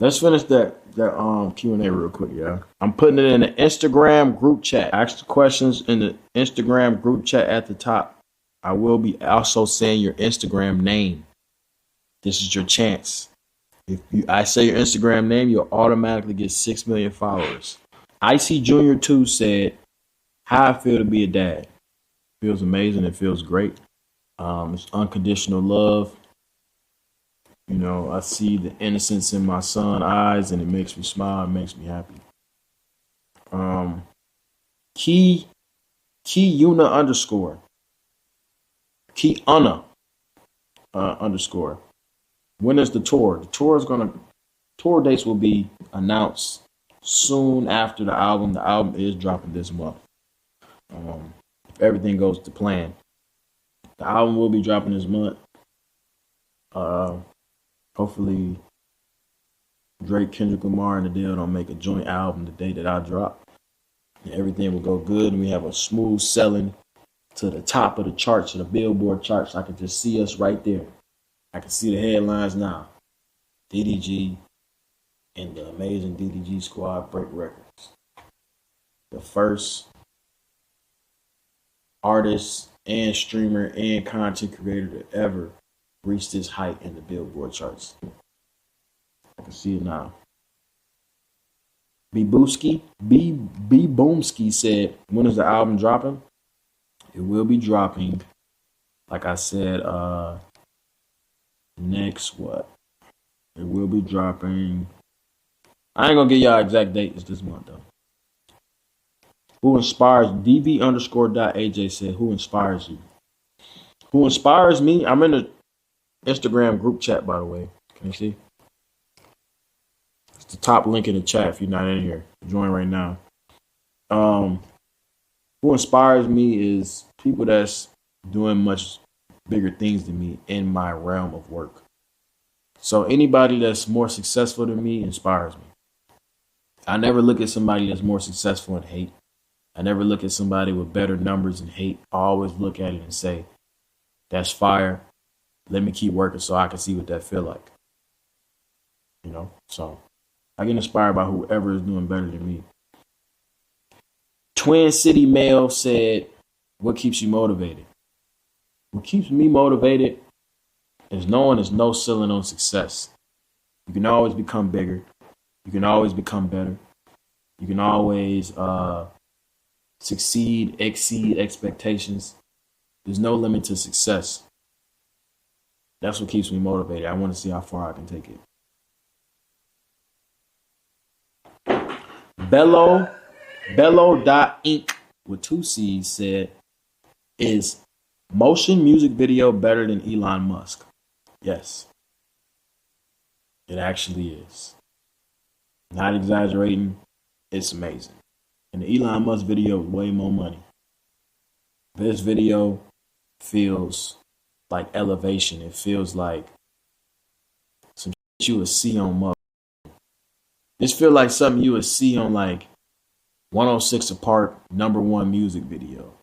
Let's finish that Q&A real quick, yeah. I'm putting it in the Instagram group chat. Ask the questions in the Instagram group chat at the top. I will be also saying your Instagram name. This is your chance. If I say your Instagram name, you'll automatically get 6 million followers. Icy Junior 2 said, how I feel to be a dad. Feels amazing. It feels great. It's unconditional love. You know, I see the innocence in my son's eyes, and it makes me smile. It makes me happy. Key Una underscore. Key Una underscore. When is the tour? The tour dates will be announced soon after the album. The album is dropping this month. If everything goes to plan. The album will be dropping this month. Hopefully Drake, Kendrick Lamar, and Adele don't make a joint album the day that I drop. And everything will go good, and we have a smooth selling to the top of the charts, to the Billboard charts. I can just see us right there. I can see the headlines now. DDG and the amazing DDG squad break records. The first artist and streamer and content creator to ever reach this height in the Billboard charts. I can see it now. B Boomski said, when is the album dropping? It will be dropping, like I said, next what? It will be dropping. I ain't gonna give y'all exact date. It's this month though. Who inspires? DV_.aj said, who inspires you? Who inspires me? I'm in the Instagram group chat, by the way. Can you see? It's the top link in the chat if you're not in here. Join right now. Who inspires me is people that's doing much bigger things than me in my realm of work. So anybody that's more successful than me inspires me. I never look at somebody that's more successful and hate. I never look at somebody with better numbers and hate. I always look at it and say, that's fire. Let me keep working so I can see what that feel like. You know, so I get inspired by whoever is doing better than me. Twin City Mail said, what keeps you motivated? What keeps me motivated is knowing there's no ceiling on success. You can always become bigger. You can always become better. You can always succeed, exceed expectations. There's no limit to success. That's what keeps me motivated. I want to see how far I can take it. Bello.inc with 2 C's said, is motion music video better than Elon Musk? Yes. It actually is. Not exaggerating. It's amazing. And the Elon Musk video is way more money. This video feels like elevation. It feels like some shit you would see on Musk. This feels like something you would see on like 106 Apart #1 music video. You know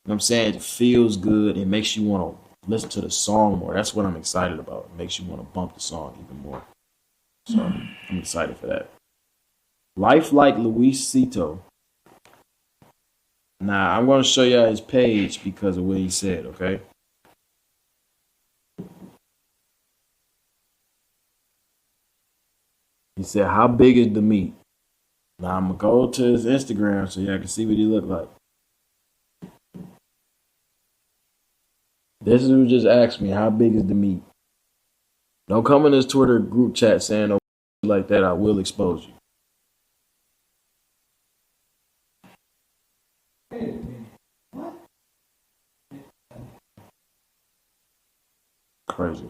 what I'm saying? It feels good. It makes you want to listen to the song more. That's what I'm excited about. It makes you want to bump the song even more. So I'm excited for that. Life Like Luisito. Now, I'm going to show y'all his page because of what he said, okay? He said, how big is the meat? Now, I'm going to go to his Instagram so y'all can see what he look like. This is who just asked me, how big is the meat? Don't come in this Twitter group chat saying no like that. I will expose you. Crazy.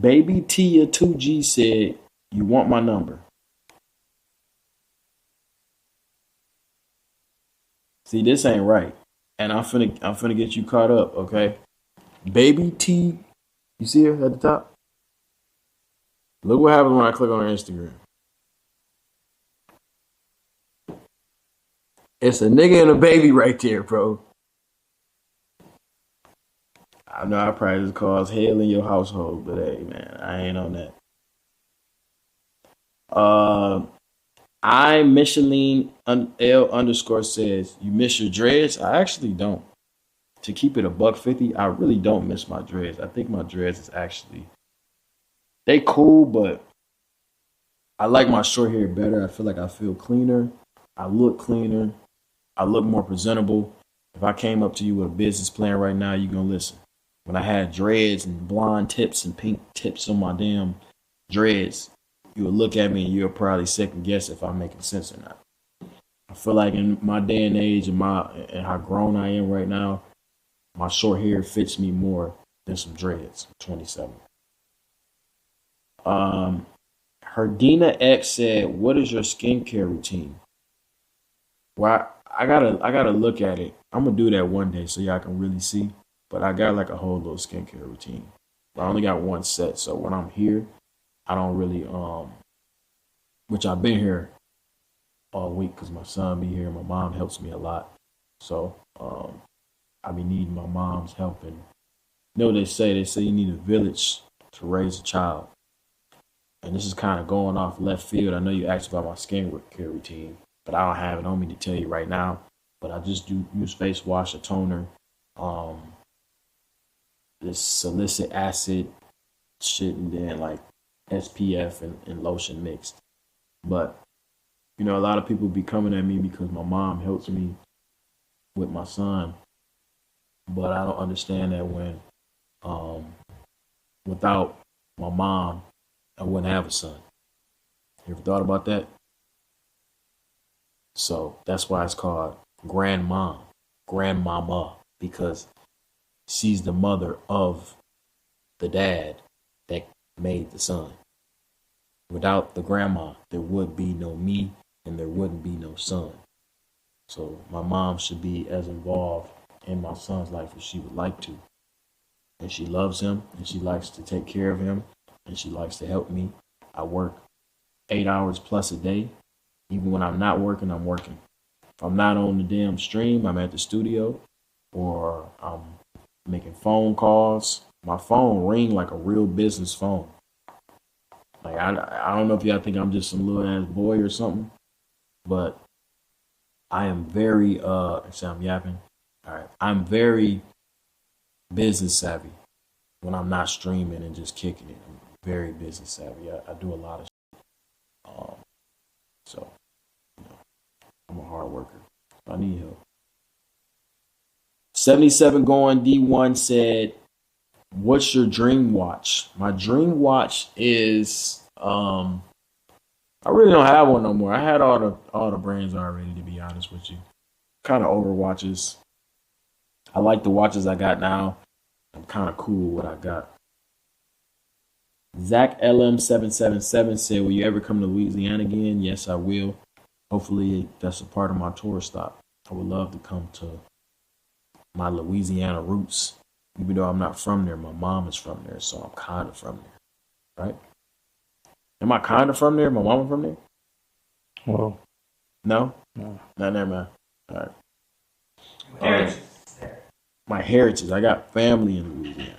Baby Tia 2G said, you want my number? See, this ain't right. And I'm finna get you caught up, okay? Baby T, you see her at the top? Look what happens when I click on her Instagram. It's a nigga and a baby right there, bro. I know I probably just caused hell in your household, but hey, man, I ain't on that. Uh, I Michelin L underscore says you miss your dreads. I actually don't. To keep it a buck 50, I really don't miss my dreads. I think my dreads is actually they cool, but I like my short hair better. I feel like I feel cleaner. I look cleaner. I look more presentable. If I came up to you with a business plan right now, you gonna listen. When I had dreads and blonde tips and pink tips on my damn dreads, you would look at me and you'll probably second guess if I'm making sense or not. I feel like in my day and age and how grown I am right now, my short hair fits me more than some dreads. 27. Um, Herdina X said, "What is your skincare routine?" Well, I gotta look at it. I'm gonna do that one day so y'all can really see. But I got like a whole little skincare routine. I only got one set, so when I'm here, I don't really which I've been here all week because my son be here. My mom helps me a lot, so I be needing my mom's help. And you know what they say you need a village to raise a child. And this is kind of going off left field. I know you asked about my skincare routine, but I don't have it on me to tell you right now. But I just do use face wash, a toner, um, this salicylic acid shit, and then like SPF and lotion mixed. But you know, a lot of people be coming at me because my mom helps me with my son, but I don't understand that when um, without my mom, I wouldn't have a son. You ever thought about that? So that's why it's called grandma, grandmama, because she's the mother of the dad that made the son. Without the grandma, there would be no me and there wouldn't be no son. So my mom should be as involved in my son's life as she would like to. And she loves him and she likes to take care of him and she likes to help me. I work 8 hours plus a day. Even when I'm not working, I'm working. If I'm not on the damn stream, I'm at the studio or I'm making phone calls. My phone ring like a real business phone. Like I don't know if y'all think I'm just some little ass boy or something, but I am very say I'm yapping. All right. I'm very business savvy when I'm not streaming and just kicking it. I'm very business savvy. I do a lot of um so you know, I'm a hard worker. I need help. 77 going D1 said, "What's your dream watch?" My dream watch is I really don't have one no more. I had all the brands already, to be honest with you. Kind of over watches. I like the watches I got now. I'm kind of cool with what I got. Zach LM777 said, "Will you ever come to Louisiana again?" Yes, I will. Hopefully that's a part of my tour stop. I would love to come to my Louisiana roots. Even though I'm not from there, my mom is from there, so I'm kind of from there, right? Am I kind of from there? My mama from there? Well, No? no. Not there, man. All right. My heritage. I got family in Louisiana.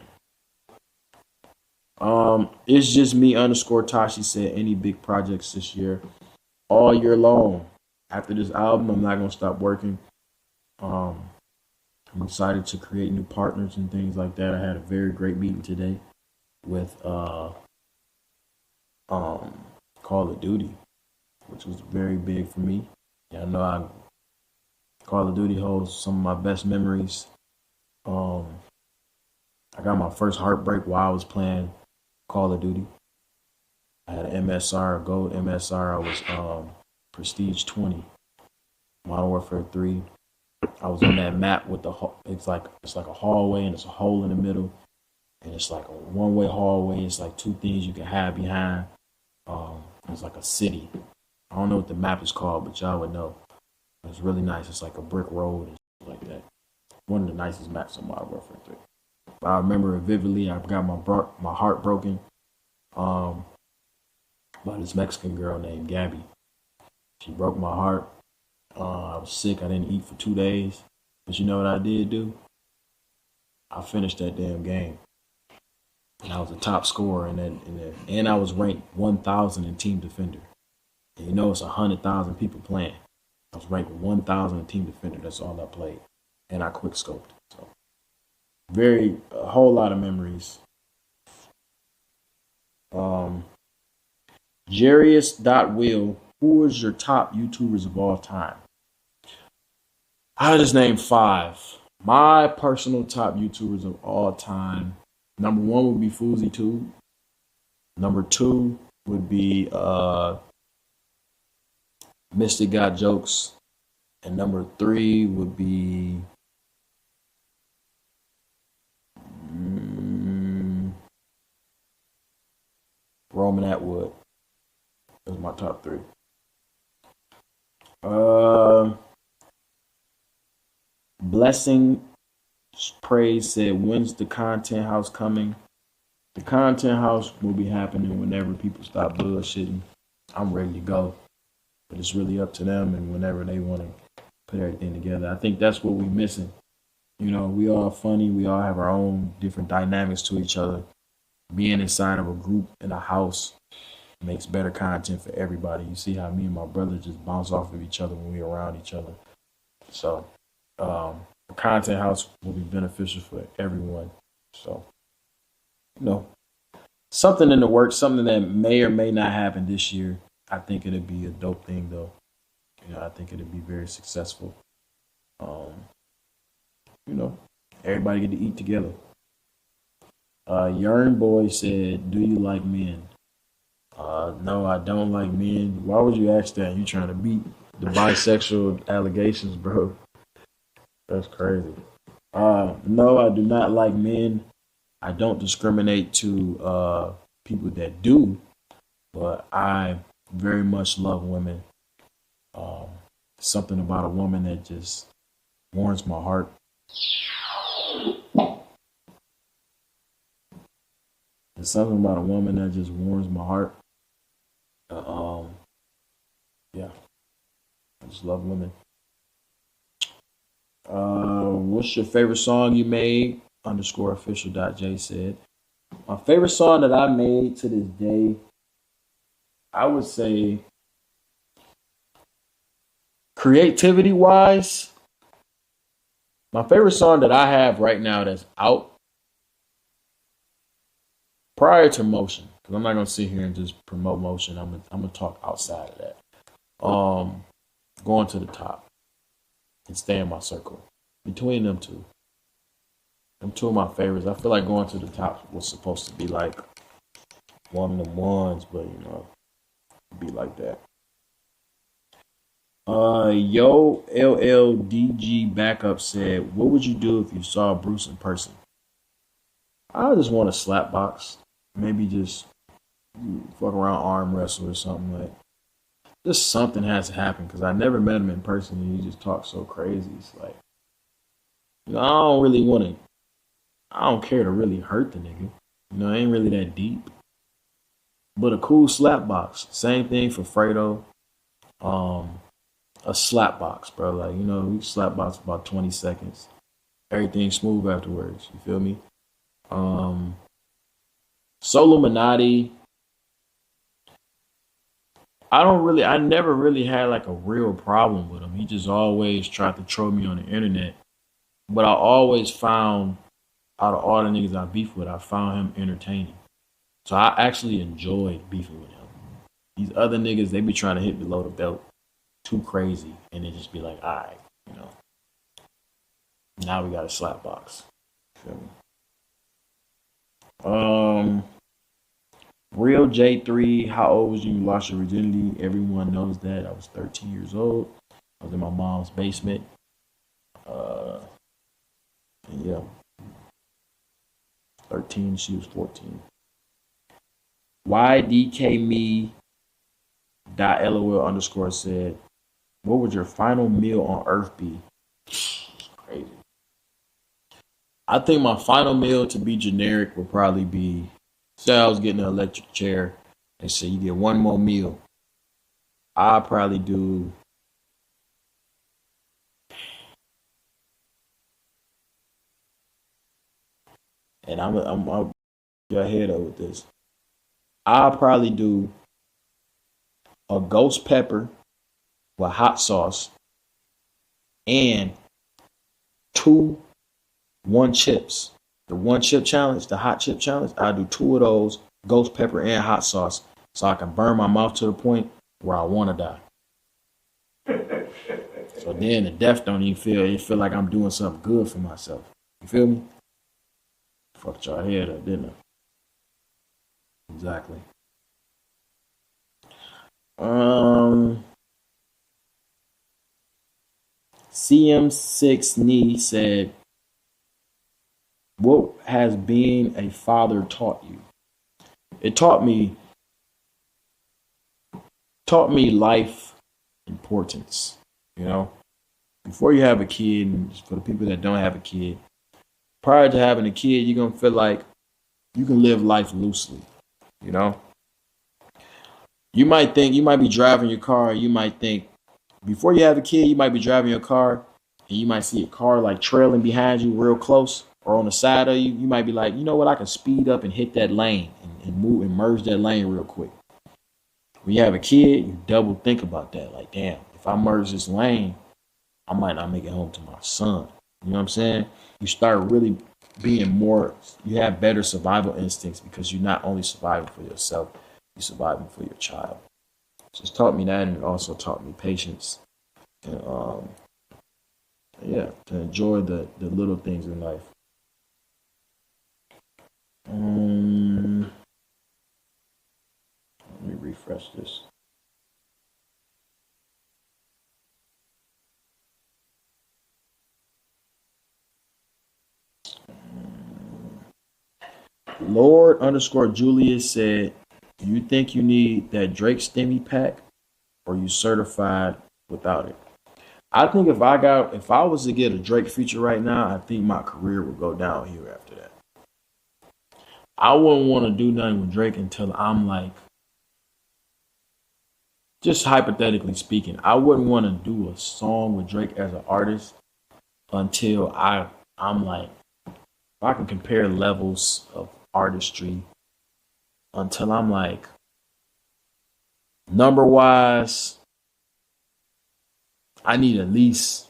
It's just me underscore Tashi said, "Any big projects this year?" All year long. After this album, I'm not gonna stop working. Um, I'm excited to create new partners and things like that. I had a very great meeting today with um Call of Duty, which was very big for me. Yeah, I know Call of Duty holds some of my best memories. Um, I got my first heartbreak while I was playing Call of Duty. I had an MSR, a gold MSR. I was Prestige 20, Modern Warfare 3. I was on that map with it's like a hallway and it's a hole in the middle, and it's like a one-way hallway. It's like two things you can hide behind. It's like a city. I don't know what the map is called, but y'all would know. It's really nice. It's like a brick road and shit like that. One of the nicest maps on Modern Warfare 3. But I remember it vividly. I got my heart broken um, by this Mexican girl named Gabby. She broke my heart. I was sick. I didn't eat for 2 days. But you know what I did do? I finished that damn game. And I was the top scorer in that, and I was ranked 1,000 in team defender. And you know it's 100,000 people playing. I was ranked 1,000 in team defender. That's all I played, and I quick scoped. So a whole lot of memories. Um, Jarius.will, who is your top YouTubers of all time? I just named 5. My personal top YouTubers of all time. Number 1 would be FouseyTube. Number 2 would be Mystic Got Jokes. And number 3 would be Roman Atwood. Those are my top 3. Blessing Praise said, when's the content house coming? The content house will be happening whenever people stop bullshitting. I'm ready to go. But it's really up to them and whenever they want to put everything together. I think that's what we're missing. You know, we all funny. We all have our own different dynamics to each other. Being inside of a group in a house makes better content for everybody. You see how me and my brother just bounce off of each other when we're around each other. So, the content house will be beneficial for everyone. So, you know, something in the works, something that may or may not happen this year. I think it'd be a dope thing, though. You know, I think it'd be very successful. You know, everybody get to eat together. Yearn Boy said, do you like men? No, I don't like men. Why would you ask that? You trying to beat the bisexual allegations, bro? That's crazy. No, I do not like men. I don't discriminate to people that do, but I very much love women. Something about a woman that just warms my heart. There's something about a woman that just warms my heart. Yeah, I just love women. What's your favorite song you made? _official.j said. My favorite song that I made to this day, I would say, creativity wise, my favorite song that I have right now that's out prior to Motion, because I'm not gonna sit here and just promote Motion. I'm gonna talk outside of that. Going to the top and stay in my circle. Between them two of my favorites. I feel like Going to the Top was supposed to be like one of the ones, but you know, be like that. Yo LLDG backup said, what would you do if you saw Bruce in person? I just want a slap box. Maybe just fuck around arm wrestle or something. Like, just something has to happen because I never met him in person and he just talks so crazy. It's like, you know, I don't care to really hurt the nigga. You know, it ain't really that deep. But a cool slap box. Same thing for Fredo. A slap box, bro. Like, you know, we slap box for about 20 seconds. Everything smooth afterwards. You feel me? Soluminati. I never really had like a real problem with him. He just always tried to troll me on the internet. But I always found, out of all the niggas I beef with, I found him entertaining. So I actually enjoyed beefing with him. These other niggas, they be trying to hit below the belt too crazy. And they just be like, all right, you know. Now we got a slap box. Feel me? Real J3, how old was you when you lost your virginity? Everyone knows that. I was 13 years old. I was in my mom's basement. And yeah. 13, she was 14. YDKme.lol_ said, what would your final meal on earth be? Crazy. I think my final meal, to be generic, would probably be, say I was getting an electric chair and say you get one more meal. I'll probably do and I'll your head up with this. I'll probably do a ghost pepper with hot sauce and two one chips. The one chip challenge, the hot chip challenge, I'll do two of those, ghost pepper and hot sauce, so I can burn my mouth to the point where I want to die. So then the death don't even feel like I'm doing something good for myself. You feel me? Fucked y'all head up, didn't I? Exactly. CM6 Knee said, what has being a father taught you? It taught me life importance. You know, before you have a kid, and for the people that don't have a kid, prior to having a kid, you're gonna feel like you can live life loosely. You know, you might be driving your car. You might think before you have a kid, you might be driving your car and you might see a car like trailing behind you real close or on the side of you. You might be like, you know what, I can speed up and hit that lane and move and merge that lane real quick. When you have a kid, you double think about that. Like, damn, if I merge this lane, I might not make it home to my son. You know what I'm saying? You start really being more, you have better survival instincts because you're not only surviving for yourself, you're surviving for your child. So it's taught me that, and it also taught me patience. And yeah, to enjoy the little things in life. Let me refresh this. Lord _ Julius said, do you think you need that Drake Stimmy pack or you certified without it? I think if I was to get a Drake feature right now, I think my career would go downhill after that. I wouldn't want to do nothing with Drake until I'm like, just hypothetically speaking, I wouldn't want to do a song with Drake as an artist until I'm like, if I can compare levels of artistry, until I'm like, number wise, I need at least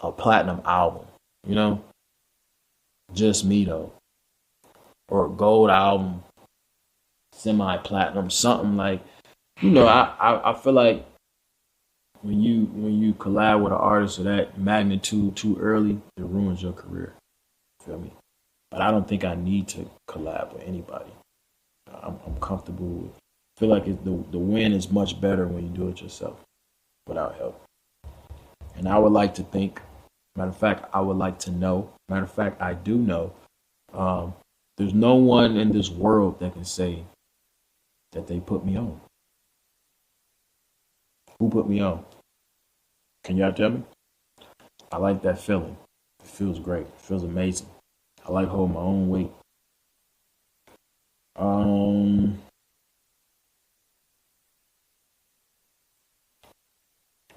a platinum album, you know? Just me though. Or a gold album, semi-platinum, something like, you know, I feel like when you collab with an artist of that magnitude too early, it ruins your career. Feel me? But I don't think I need to collab with anybody. I'm comfortable with. I feel like the win is much better when you do it yourself without help. And I would like to think, matter of fact, I would like to know, matter of fact, I do know, there's no one in this world that can say that they put me on. Who put me on? Can y'all tell me? I like that feeling. It feels great. It feels amazing. I like holding my own weight.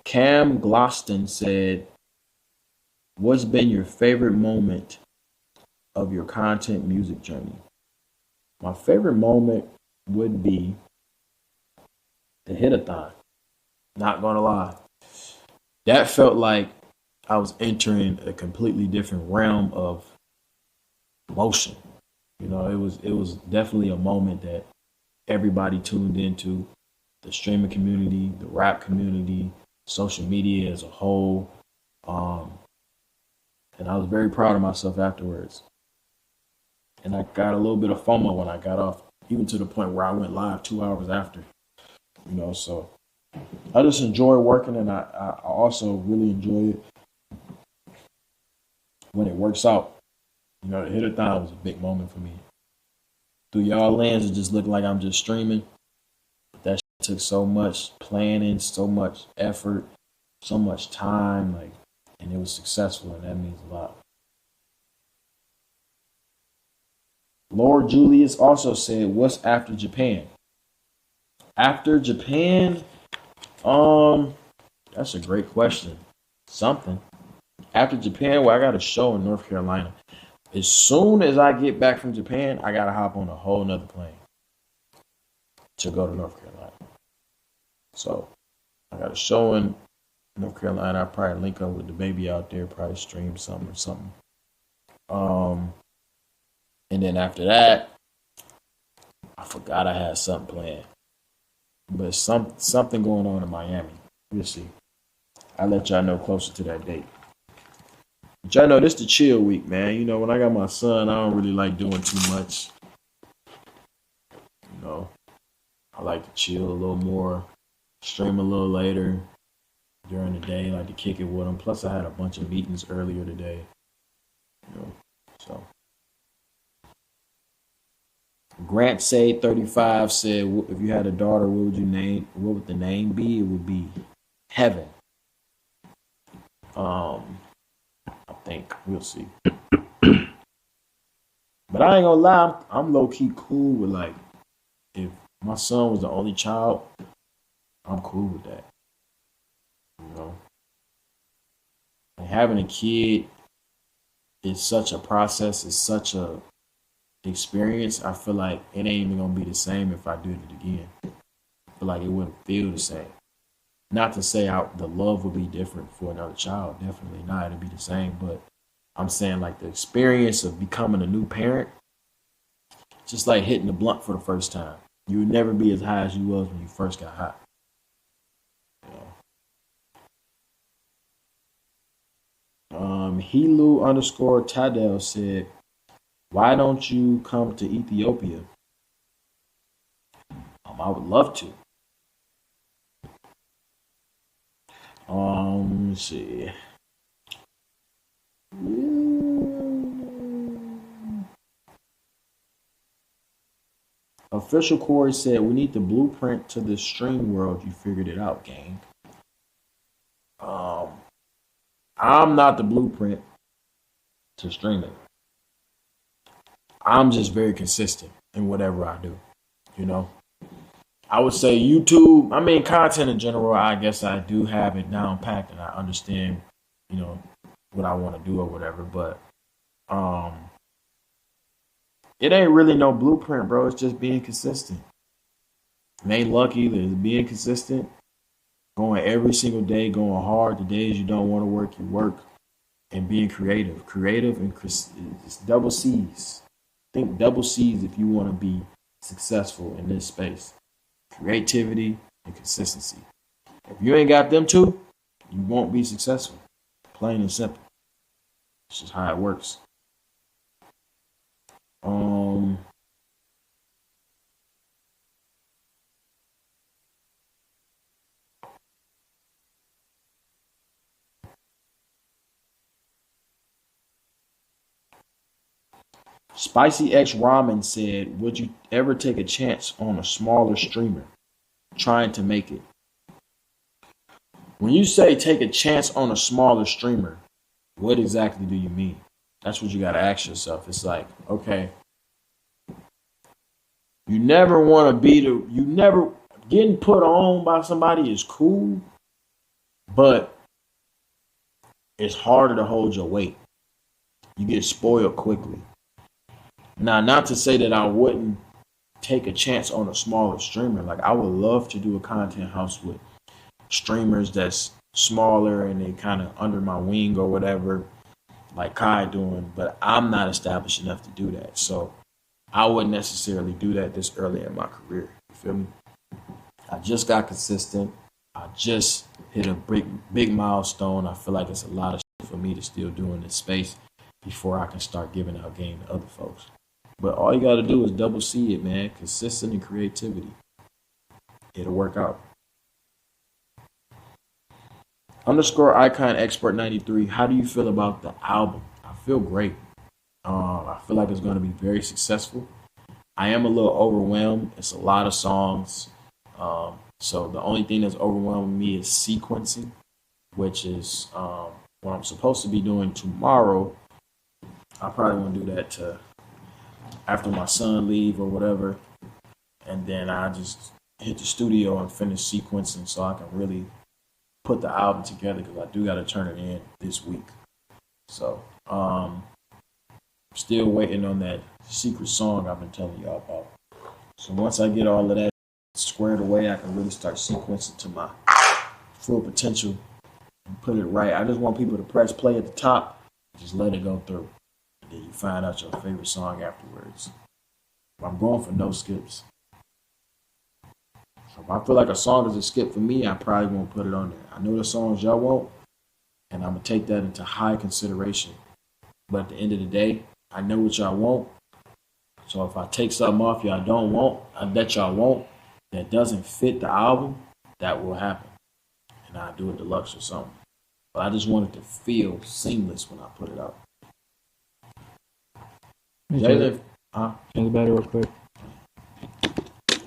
Cam Gloston said, what's been your favorite moment of your content music journey? My favorite moment would be the hit-a-thon. Not gonna lie. That felt like I was entering a completely different realm of motion. You know, it was definitely a moment that everybody tuned into, the streaming community, the rap community, social media as a whole. And I was very proud of myself afterwards. And I got a little bit of FOMO when I got off, even to the point where I went live 2 hours after. You know, so I just enjoy working, and I also really enjoy it when it works out. You know, the hit-a-thon was a big moment for me. Through y'all lens, it just looked like I'm just streaming. But that took so much planning, so much effort, so much time, like, and it was successful, and that means a lot. Lord Julius also said, what's after Japan? After Japan, that's a great question. Something. After Japan, well, I got a show in North Carolina. As soon as I get back from Japan, I gotta hop on a whole nother plane to go to North Carolina. So I got a show in North Carolina. I'll probably link up with the baby out there, probably stream something or something. Um, and then after that, I forgot I had something planned. But something going on in Miami. We'll see. I'll let y'all know closer to that date. But y'all know this the chill week, man. You know, when I got my son, I don't really like doing too much. You know, I like to chill a little more, stream a little later during the day, like to kick it with him. Plus, I had a bunch of meetings earlier today. You know, so Grant Say 35 said, if you had a daughter, what would the name be? It would be Heaven. I think we'll see. But I ain't gonna lie, I'm low key cool with, like, if my son was the only child, I'm cool with that. You know, and having a kid is such a process. It's such a experience. I feel like it ain't even gonna be the same if I did it again. I feel like it wouldn't feel the same. Not to say the love would be different for another child. Definitely not. It'd be the same. But I'm saying, like, the experience of becoming a new parent, just like hitting the blunt for the first time. You would never be as high as you was when you first got high. Helu underscore Tadel said, why don't you come to Ethiopia? I would love to. Let's see. Official Corey said, we need the blueprint to the stream world. You figured it out, gang. I'm not the blueprint to streaming. I'm just very consistent in whatever I do. You know, I would say YouTube. I mean, content in general. I guess I do have it down packed, and I understand, you know, what I want to do or whatever. But it ain't really no blueprint, bro. It's just being consistent. It ain't luck either. It's being consistent, going every single day, going hard. The days you don't want to work, you work, and being creative. Creative and it's double C's. Think double C's if you want to be successful in this space. Creativity and consistency. If you ain't got them two, you won't be successful. Plain and simple. It's just how it works. Spicy X Ramen said, would you ever take a chance on a smaller streamer trying to make it? When you say take a chance on a smaller streamer, what exactly do you mean? That's what you got to ask yourself. It's like, okay, you never want to getting put on by somebody is cool, but it's harder to hold your weight. You get spoiled quickly. Now, not to say that I wouldn't take a chance on a smaller streamer. Like, I would love to do a content house with streamers that's smaller and they kind of under my wing or whatever, like Kai doing, but I'm not established enough to do that. So I wouldn't necessarily do that this early in my career. You feel me? I just got consistent. I just hit a big milestone. I feel like it's a lot of shit for me to still do in this space before I can start giving out game to other folks. But all you got to do is double C it, man. Consistent and creativity. It'll work out. Underscore icon expert 93. How do you feel about the album? I feel great. I feel like it's going to be very successful. I am a little overwhelmed. It's a lot of songs. So the only thing that's overwhelming me is sequencing, which is what I'm supposed to be doing tomorrow. I probably won't do that after my son leave or whatever. And then I just hit the studio and finish sequencing so I can really put the album together because I do got to turn it in this week. So Still waiting on that secret song I've been telling y'all about. So once I get all of that squared away, I can really start sequencing to my full potential and put it right. I just want people to press play at the top, just let it go through. And then you find out your favorite song afterwards. I'm going for no skips. So if I feel like a song is a skip for me, I probably won't put it on there. I know the songs y'all want, and I'm going to take that into high consideration. But at the end of the day, I know what y'all want. So if I take something off y'all don't want, that y'all want, that doesn't fit the album, that will happen. And I'll do a deluxe or something. But I just want it to feel seamless when I put it out. Change the battery real quick.